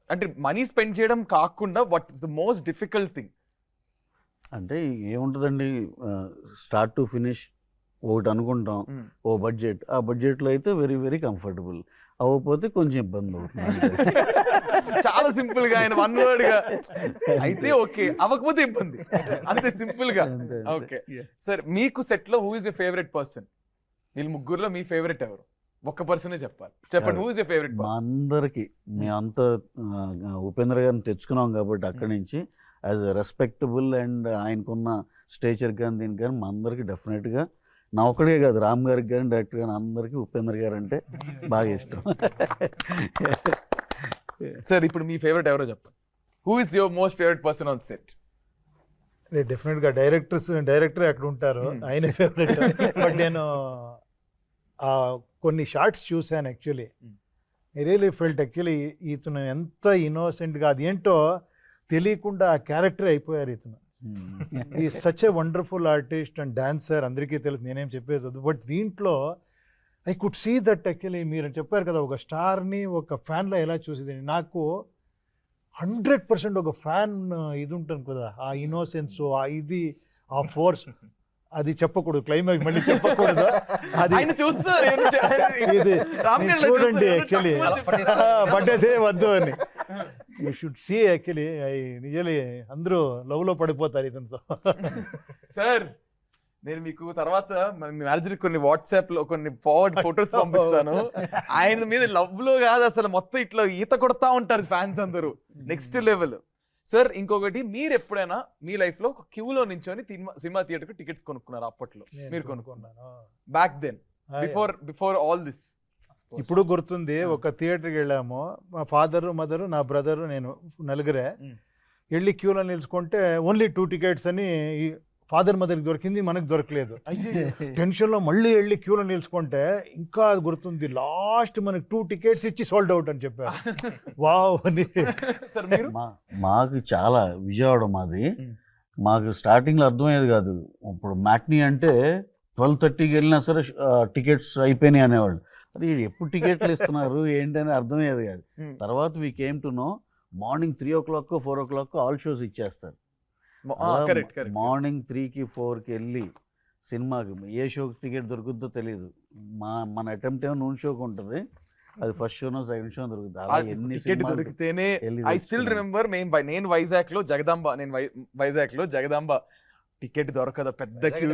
అంటే మనీ స్పెండ్ చేయడం కాకుండా what is the most difficult thing? అంటే ఏముంటుందండి, స్టార్ట్ టు ఫినిష్ ఒకటి అనుకుంటాం, ఓ బడ్జెట్, ఆ బడ్జెట్లో అయితే వెరీ వెరీ కంఫర్టబుల్, అవ్వకపోతే కొంచెం ఇబ్బంది అవుతుంది. చాలా సింపుల్ గా ఆయన వన్ వర్డ్ గా అయితే ఓకే, అవ్వకపోతే ఇబ్బంది, అంతే సింపుల్ గా. ఓకే సార్, మీకు సెట్ లో who is your favourite person? వీళ్ళు ముగ్గురులో మీ ఫేవరెట్ ఎవరు? ఒక్క పర్సనే చెప్పాలి, చెప్పండి. హూ ఇస్ యర్ ఫేవరెట్ మా పర్సన్? అందరికి మేమంతా ఉపేంద్ర గారిని తెచ్చుకున్నాం కాబట్టి అక్కడి నుంచి యాజ్ ఎ రెస్పెక్టబుల్ అండ్ ఆయనకున్న స్టేచర్ కానీ దీనికి కానీ మా అందరికి డెఫినెట్గా, నా ఒక్కడికే కాదు, రామ్ గారికి కానీ డైరెక్టర్ కానీ అందరికీ ఉపేంద్ర గారు అంటే బాగా ఇష్టం. సార్ ఇప్పుడు మీ ఫేవరెట్ ఎవరో చెప్పండి. Who is your most favourite person on set? డెఫినెట్గా డైరెక్టర్ అక్కడ ఉంటారు, ఆయన ఫేవరెట్. బట్ నేను కొన్ని షార్ట్స్ చూశాను actually. I really felt actually ఇతను ఎంత ఇన్నోసెంట్గా, అదేంటో తెలియకుండా ఆ క్యారెక్టర్ అయిపోయారు ఇతను. ఈ such a wonderful artist and dancer, అందరికీ తెలుసు, నేనేం చెప్పేది వద్దు. బట్ దీంట్లో I could see that actually మీరు చెప్పారు కదా, ఒక స్టార్ని ఒక ఫ్యాన్లో ఎలా చూసేది, నాకు 100% ఒక ఫ్యాన్ ఇది ఉంటుంది కదా, ఆ ఇన్నోసెన్స్, ఆ ఇది, ఆ ఫోర్స్, అది చెప్పకూడదు, క్లైమాక్స్ మళ్ళీ చెప్పకూడదు. అది ఆయన చూస్తున్నారు, ఇది రామ్ గారు ఇలా చూడండి చూస్తున్నారు, యాక్చువల్లీ పట్టేసే వద్దు అని. యూ షుడ్ సీ యాక్చువల్లీ, నిజలీ అందరూ లవ్లో పడిపోతారు ఇతనితో. సార్ నేను మీకు తర్వాత మీ మేనేజర్ కొన్ని వాట్సాప్ లో కొన్ని ఫార్వర్డ్ ఫొటోస్ పంపిస్తాను. ఆయన మీద లవ్ లో కాదు అసలు, మొత్తం ఇట్లా ఈత కొడతా ఉంటారు ఫ్యాన్స్ అందరూ, నెక్స్ట్ లెవెల్. సార్ ఇంకొకటి, మీరు ఎప్పుడైనా మీ లైఫ్ లో ఒక క్యూలో నించొని సినిమా థియేటర్ కు టికెట్స్ కొనుక్కున్నారు? అప్పట్లో మీరు కొనుక్కున్నాను, back then, before all this. ఇప్పుడు గుర్తుంది, ఒక థియేటర్కి వెళ్ళాము, మా ఫాదరు, మదరు, నా బ్రదరు, నేను నలుగురే వెళ్ళి క్యూలో నిలుచుకుంటే ఓన్లీ 2 tickets అని ఫాదర్ మదర్కి దొరికింది, మనకు దొరకలేదు. టెన్షన్లో మళ్ళీ వెళ్ళి క్యూలో నిలుచుకుంటే ఇంకా గుర్తుంది, లాస్ట్ మనకి 2 tickets ఇచ్చి సోల్డ్ అవుట్ అని చెప్పారు. వావ్ అని. సార్ మీరు? మాకు చాలా విజయవాడ మాది, మాకు స్టార్టింగ్లో అర్థమయ్యేది కాదు. ఇప్పుడు మ్యాట్నీ అంటే 12:30కి వెళ్ళినా సరే టికెట్స్ అయిపోయినాయి అనేవాళ్ళు. అది ఎప్పుడు టికెట్లు ఇస్తున్నారు ఏంటని అర్థమయ్యేది కాదు. తర్వాత we came to know, morning 3 o'clock 4 o'clock all shows ఇచ్చేస్తారు. మార్నింగ్ 3కి 4కి వెళ్ళి సినిమాకి ఏ షోకి టికెట్ దొరుకుతుందో తెలియదు. మన అటెంప్ట్ ఏమో నూనె షోకి ఉంటుంది, అది ఫస్ట్ షోనో సెకండ్ షో దొరుకుతుంది. అలా ఎన్ని సినిమాలు దొరికితేనే. ఐ స్టిల్ రిమెంబర్, నేను వైజాగ్ లో జగదాంబ టికెట్ దొరకదు, పెద్ద క్యూ.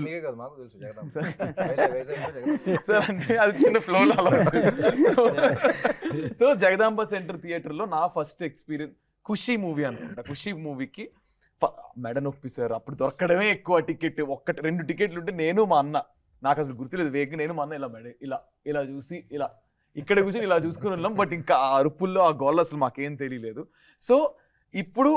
సార్ అంటే అది చిన్న ఫ్లో లో అలా. సో జగదాంబ సెంటర్ థియేటర్ లో నా ఫస్ట్ ఎక్స్పీరియన్స్ ఖుషి మూవీ అనుకుంటా. ఖుషి మూవీకి మెడ నొప్పి సార్, అప్పుడు దొరకడమే ఎక్కువ టికెట్. 1-2 టికెట్లు ఉంటే నేను మా అన్న, నాకు అసలు గుర్తులేదు, వేగ నేను మా అన్న ఇలా మెడ ఇలా చూసి ఇలా ఇక్కడ కూర్చొని ఇలా చూసుకుని ఉన్నాం. బట్ ఇంకా ఆ అరుపుల్లో ఆ గోల్ అసలు మాకేం తెలియలేదు. సో ఇప్పుడు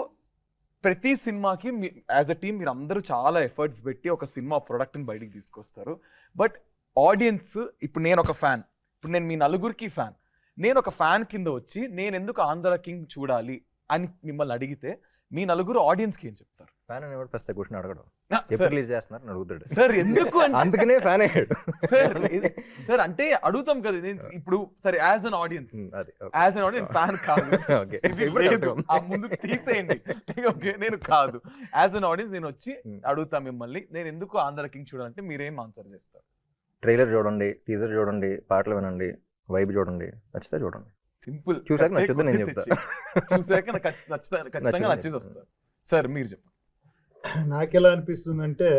ప్రతి సినిమాకి యాజ్ అ టీమ్ మీరు అందరూ చాలా ఎఫర్ట్స్ పెట్టి ఒక సినిమా ప్రొడక్ట్ని బయటికి తీసుకొస్తారు. బట్ ఆడియన్స్, ఇప్పుడు నేను ఒక ఫ్యాన్, ఇప్పుడు నేను మీ నలుగురికి ఫ్యాన్, నేను ఒక ఫ్యాన్ కింద వచ్చి నేను ఎందుకు ఆంధ్ర కింగ్ చూడాలి అని మిమ్మల్ని అడిగితే మీ నలుగురు ఆడియన్స్కి ఏం చెప్తారు? ఫ్యాన్ అనేవాడు ఫస్ట్ క్వశ్చన్ అడగడం, ఎప్పుడు రిలీజ్ చేస్తున్నారు అని అడుగుతాడు. సార్ ఎందుకు అందుకనే ఫ్యాన్ అయ్యాడు సార్. అంటే అడుగుతాం కదా, ఇప్పుడు సరే యాజ్ అన్ ఆడియన్స్, ఫ్యాన్ కాదు, ఆ ముందు తీసేయండి, ఓకే, నేను కాదు, యాజ్ అన్ ఆడియన్స్ నేను వచ్చి అడుగుతా మిమ్మల్ని, నేను ఎందుకు ఆంధ్ర కింగ్ చూడాలంటే మీరేం ఆన్సర్ చేస్తారు? ట్రైలర్ చూడండి, టీజర్ చూడండి, పాటలు వినండి, వైబ్ చూడండి, నచ్చితే చూడండి. సింపుల్. చూసాక నచ్చుద్ది నేను చెప్తా, చూసాక ఖచ్చితంగా నచ్చేసి వస్తారు. సార్ మీరు చెప్పండి. నాకు ఎలా అనిపిస్తుందంటే,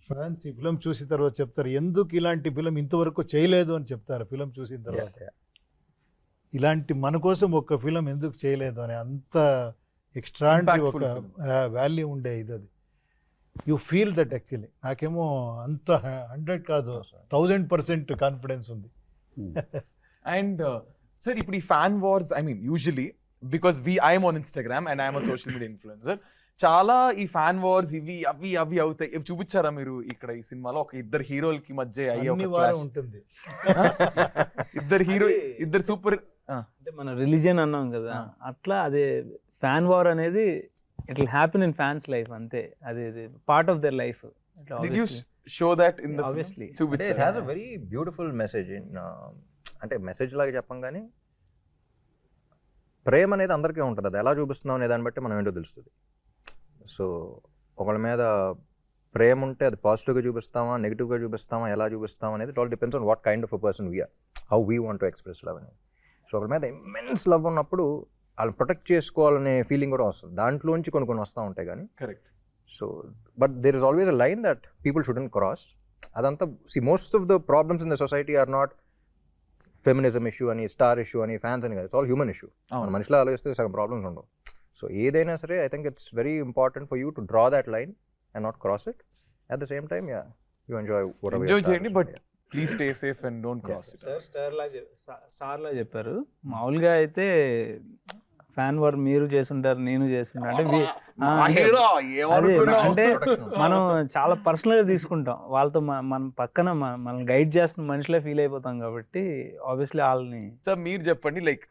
ఫ్యాన్స్ ఈ ఫిలిం చూసిన తర్వాత చెప్తారు, ఎందుకు ఇలాంటి ఫిలిం ఇంతవరకు చేయలేదు అని చెప్తారు. ఫిలిం చూసిన తర్వాత ఇలాంటి మన కోసం ఒక ఫిలిం ఎందుకు చేయలేదు అని, అంత ఎక్స్ట్రాండరీ ఒక వాల్యూ ఉండే ఇది. అది యూ ఫీల్ దట్ యాక్చువల్లీ. నాకేమో అంత 100 కాదు 1000% కాన్ఫిడెన్స్ ఉంది. అండ్ సార్ ఇప్పుడు ఈ fan wars, I mean usually because I'm on Instagram and I'm a social media influencer, చాలా ఈ ఫ్యాన్ వార్స్ ఇవి అవి అవి అవుతాయి. ఇవి చూపించారా మీరు ఇక్కడ ఈ సినిమాలో? ఒక ఇద్దరు హీరోలకి మధ్య అయ్యే అన్ని ఒక వారం clash. ఉంటుంది. ఇద్దరు హీరో, ఇద్దరు సూపర్. అంటే మన రిలీజియన్ అన్నాం కదా, అట్లా అదే ఫ్యాన్ వార్ అనేది it will happen in fans life, అంతే. అది part of their life. Did you show that in the Obviously. film? అంటే it has a very beautiful message in, అంటే మెసేజ్ లాగా చెప్పం కానీ ప్రేమ అనేది అందరికీ ఉంటుంది. అది ఎలా చూపిస్తున్నాం అనే దాన్ని బట్టి మనం ఏంటో తెలుస్తుంది. సో ఒకళ్ళ మీద ప్రేమ ఉంటే అది పాజిటివ్గా చూపిస్తామా, నెగిటివ్గా చూపిస్తామా, ఎలా చూపిస్తామా అనేది it all depends on what kind of a person we're, how we want to express love అనేది. సో ఒకళ్ళ మీద ఇమ్మెన్స్ లవ్ ఉన్నప్పుడు వాళ్ళు ప్రొటెక్ట్ చేసుకోవాలనే ఫీలింగ్ కూడా వస్తుంది. దాంట్లోంచి కొన్ని వస్తూ ఉంటాయి కానీ. Correct. So but there is always a line that people shouldn't cross. అదంతా most of the problems in the society are not feminism issue అని, స్టార్ ఇష్యూ అని, ఫ్యాన్స్ అని కాదు. It's all human issue. మన మనిషిలో ఆలోచిస్తే సగం ప్రాబ్లమ్స్ ఉండవు. సో ఏదైనా సరే I think it's very important for you to draw that line and not cross it. At the same time you enjoy చేయండి, but please stay safe and don't cross it. Star లా చెప్పారు. మామూలుగా అయితే fan war మీరు చేస్తుంటారు, నేను చేస్తుంటా అంటే అంటే మనం చాలా పర్సనల్ గా తీసుకుంటాం. వాళ్ళతో మనం పక్కన మనం గైడ్ చేస్తున్న మనిషిలో ఫీల్ అయిపోతాం కాబట్టి ఆబ్వియస్లీ వాళ్ళని. సార్ మీరు చెప్పండి, like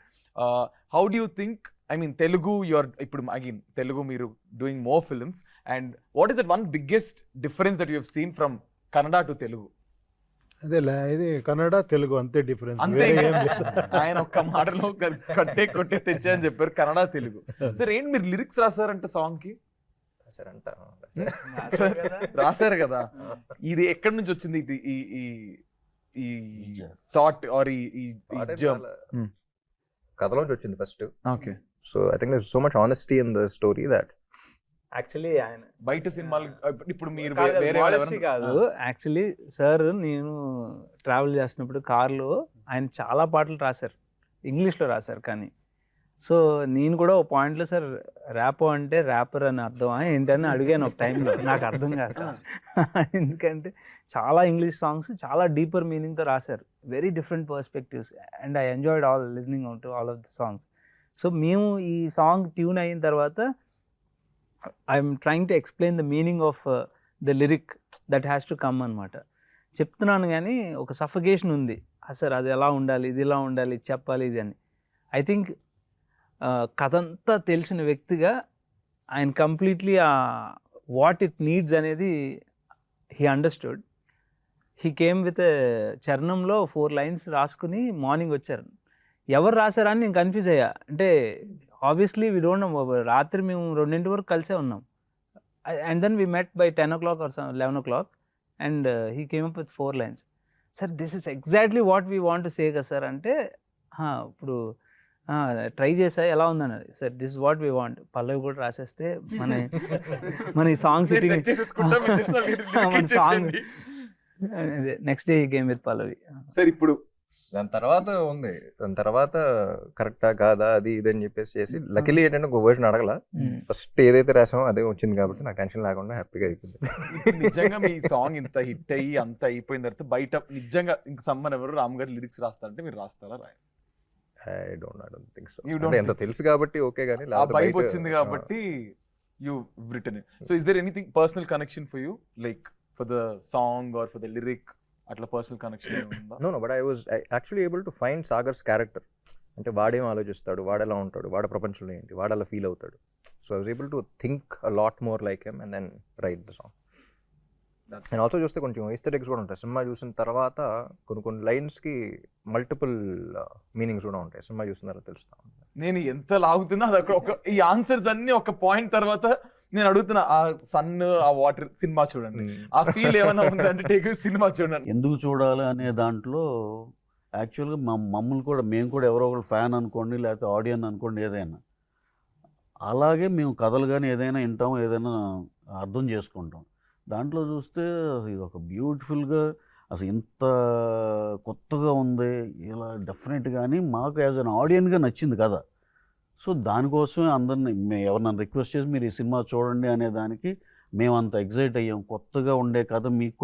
how do you think, I mean Telugu your ఇప్పుడు అగైన్ తెలుగు మీరు doing more films, and what is that one biggest difference that you have seen from Kannada to Telugu? అదే ఇది కన్నడ తెలుగు అంతే డిఫరెన్స్. అంతే. ఆయన ఒక్క మాటలో కొట్టే తెచ్చా అని చెప్పారు, కన్నడ తెలుగు. సార్ ఏంటి మీరు లిరిక్స్ రాశారంట సాంగ్ కి? రాశారు కదా, ఇది ఎక్కడి నుంచి వచ్చింది? ఈ థాట్ ఆర్ ఈ కథలోంచి వచ్చింది first. Okay. So I think there is so much honesty in the story that actually ఆయన బయట సినిమాలు ఇప్పుడు మీరు కాదు, వేరే modesty కాదు. యాక్చువల్లీ సార్ నేను ట్రావెల్ చేస్తున్నప్పుడు కార్లో ఆయన చాలా పాటలు రాశారు, ఇంగ్లీష్లో రాశారు. కానీ సో నేను కూడా ఒక పాయింట్లో సార్ ర్యాపో అంటే ర్యాపర్ అని అర్థమా ఏంటని అడిగాను ఒక టైంలో. నాకు అర్థం కాదు, ఎందుకంటే చాలా ఇంగ్లీష్ సాంగ్స్ చాలా డీపర్ మీనింగ్తో రాశారు, very different perspectives, and I enjoyed all listening to all of the songs. So మేము ఈ సాంగ్ ట్యూన్ అయిన తర్వాత I'm trying to explain the meaning of the lyric that has to come అనమాట. చెప్తున్నాను కానీ ఒక సఫకేషన్ ఉంది, సార్ అది ఎలా ఉండాలి, ఇది ఇలా ఉండాలి, ఇది చెప్పాలి, ఇది అని. ఐ థింక్ కథ అంతా తెలిసిన వ్యక్తిగా ఆయన కంప్లీట్లీ వాట్ ఇట్ నీడ్స్ అనేది he understood. He came with చరణంలో 4 lines రాసుకుని మార్నింగ్ వచ్చారు. ఎవరు రాశారా అని నేను కన్ఫ్యూజ్ అయ్యా. అంటే ఆబ్వియస్లీ వీ డోంట్ నో. రాత్రి మేము 2 వరకు కలిసే ఉన్నాం. And then we met by 10 o'clock or 11 o'clock and he came up with 4 lines. Sir this is exactly what we want to say కదా సార్ అంటే, ఇప్పుడు ట్రై చేసా ఎలా ఉందని. Sir this what we want, పల్లవి కూడా రాసేస్తే మన ఈ సాంగ్ సిట్టింగ్ మన song next day he came with పల్లవి. సార్ ఇప్పుడు దాని తర్వాత కరెక్టా కాదా అది ఇది అని చెప్పేసి చేసి, లక్కీలీ ఏంటంటే ఒక వర్షన్ అడగల, ఫస్ట్ ఏదైతే రాసామో అదే వచ్చింది కాబట్టి నాకు టెన్షన్ లేకుండా హ్యాపీగా అయిపోయింది. నిజంగా మీ సాంగ్ ఇంత హిట్ అయ్యి అంత అయిపోయిన తర్వాత బయట నిజంగా ఇంక సమ్మన్ ఎవరు రామ్ గారు లిరిక్స్ రాస్తారంటే మీరు రాస్తారా? I don't think so. You don't ఎంత తెలుసు కాబట్టి ఓకే, కానీ ఆ వైబ్ వచ్చింది కాబట్టి you written it. So is there anything personal connection for you, like for the song or for the lyric, అట్లా పర్సనల్ కనెక్షన్ ఉందా? No but I was actually able to find Sagar's character. అంటే వాడేం ఆలోచిస్తాడు, వాడు ఎలా ఉంటాడు, వాడ ప్రపంచంలో ఏంటి, వాడు అలా ఫీల్ అవుతాడు. So I was able to think a lot more like him and then write the song. నేను ఆల్సో చూస్తే కొంచెం ఈస్టర్ కూడా ఉంటాయి. సినిమా చూసిన తర్వాత కొన్ని లైన్స్కి మల్టిపుల్ మీనింగ్స్ కూడా ఉంటాయి. సినిమా చూసిన తర్వాత తెలుస్తా. నేను ఎంత లాగుతున్నా అది ఒక ఈ ఆన్సర్స్ అన్ని ఒక పాయింట్ తర్వాత నేను అడుగుతున్నా, ఆ సన్ ఆ వాటర్ సినిమా చూడండి, ఆ ఫీల్ ఏమైనా ఉందంటే టేక్ సినిమా చూడండి. ఎందుకు చూడాలి అనే దాంట్లో యాక్చువల్గా మమ్మల్ని కూడా, మేము కూడా ఎవరో ఒకరు ఫ్యాన్ అనుకోండి, లేకపోతే ఆడియన్ అనుకోండి, ఏదైనా అలాగే మేము కథలు కానీ ఏదైనా వింటాం, ఏదైనా అర్థం చేసుకుంటాం. దాంట్లో చూస్తే ఇది ఒక బ్యూటిఫుల్గా అసలు ఇంత కొత్తగా ఉంది, ఇలా డెఫినెట్గా అని మాకు యాజ్ అన్ ఆడియన్గా నచ్చింది కదా. సో దానికోసమే అందరిని ఎవరినైనా రిక్వెస్ట్ చేసి మీరు ఈ సినిమా చూడండి అనే దానికి మేము అంత ఎగ్జైట్ అయ్యాం. కొత్తగా ఉండే కథ మీకు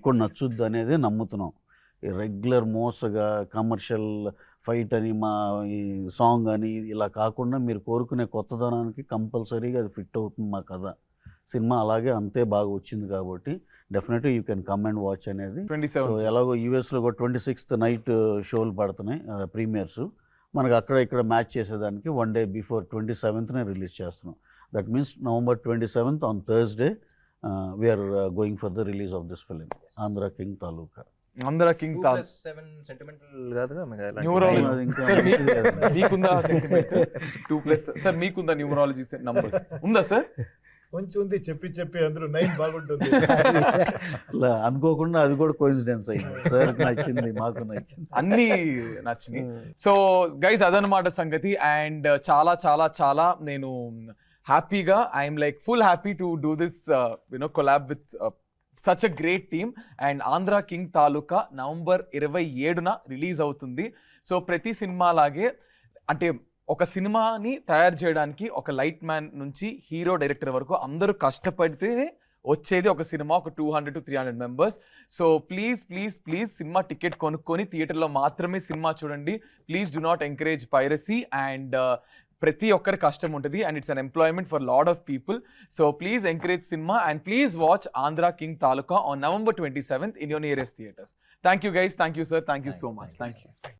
కూడా నచ్చుద్ది అనేది నమ్ముతున్నాం. ఈ రెగ్యులర్ మోసగా కమర్షియల్ ఫైట్ అని మా ఈ సాంగ్ అని ఇలా కాకుండా మీరు కోరుకునే కొత్తదనానికి కంపల్సరీగా అది ఫిట్ అవుతుంది మా కథ. సినిమా అలాగే అంతే బాగా వచ్చింది కాబట్టి డెఫినెట్గా you can come and watch అనేది. 27 సో ఎలాగో యూఎస్లో కూడా 26th నైట్ షోలు పడుతున్నాయి ప్రీమియర్స్. మనకు అక్కడ ఇక్కడ మ్యాచ్ చేసేదానికి 1 day బిఫోర్ 27th రిలీజ్ చేస్తున్నాం. That means November 27th on Thursday we're going for the release of this film Andhra king Taluka. Andhra king Taluka 7 sentimental కాదుగా న్యూమరాలజీ అది ఇంకా సార్ మంచిది కదా. మీకుందా సెంటిమెంట్ 2+ సార్ మీకుందా న్యూమరాలజీ నంబర్స్ ఉందా సార్? కొంచెం ఉంది, చెప్పి అందరూ 9 బాగుంటుంది. అలా అనుకోకుండా అది కూడా కోఇన్సిడెన్స్ అయింది. సార్ నచ్చింది, మాకు నచ్చింది, అన్ని నచ్చినాయి. సో గైస్ అదనమాట సంగతి. అండ్ చాలా చాలా చాలా నేను హ్యాపీగా I'm like full happy to do this collab with such a great team. And Andhra king Taluka November 27న రిలీజ్ అవుతుంది. సో ప్రతి సినిమా లాగే అంటే ఒక సినిమాని తయారు చేయడానికి ఒక లైట్ మ్యాన్ నుంచి హీరో డైరెక్టర్ వరకు అందరూ కష్టపడితే వచ్చేది ఒక సినిమా, ఒక 200 to 300 members. So please please please cinema ticket కొనుక్కొని థియేటర్లో మాత్రమే సినిమా చూడండి. Please do not encourage piracy. And ప్రతి ఒక్కరి కష్టం ఉంటుంది and it's an employment for lot of people. So please encourage cinema and please watch Andhra king taluka on November 27th in your nearest theaters. Thank you guys. Thank you sir. Thank you so much. Thank you.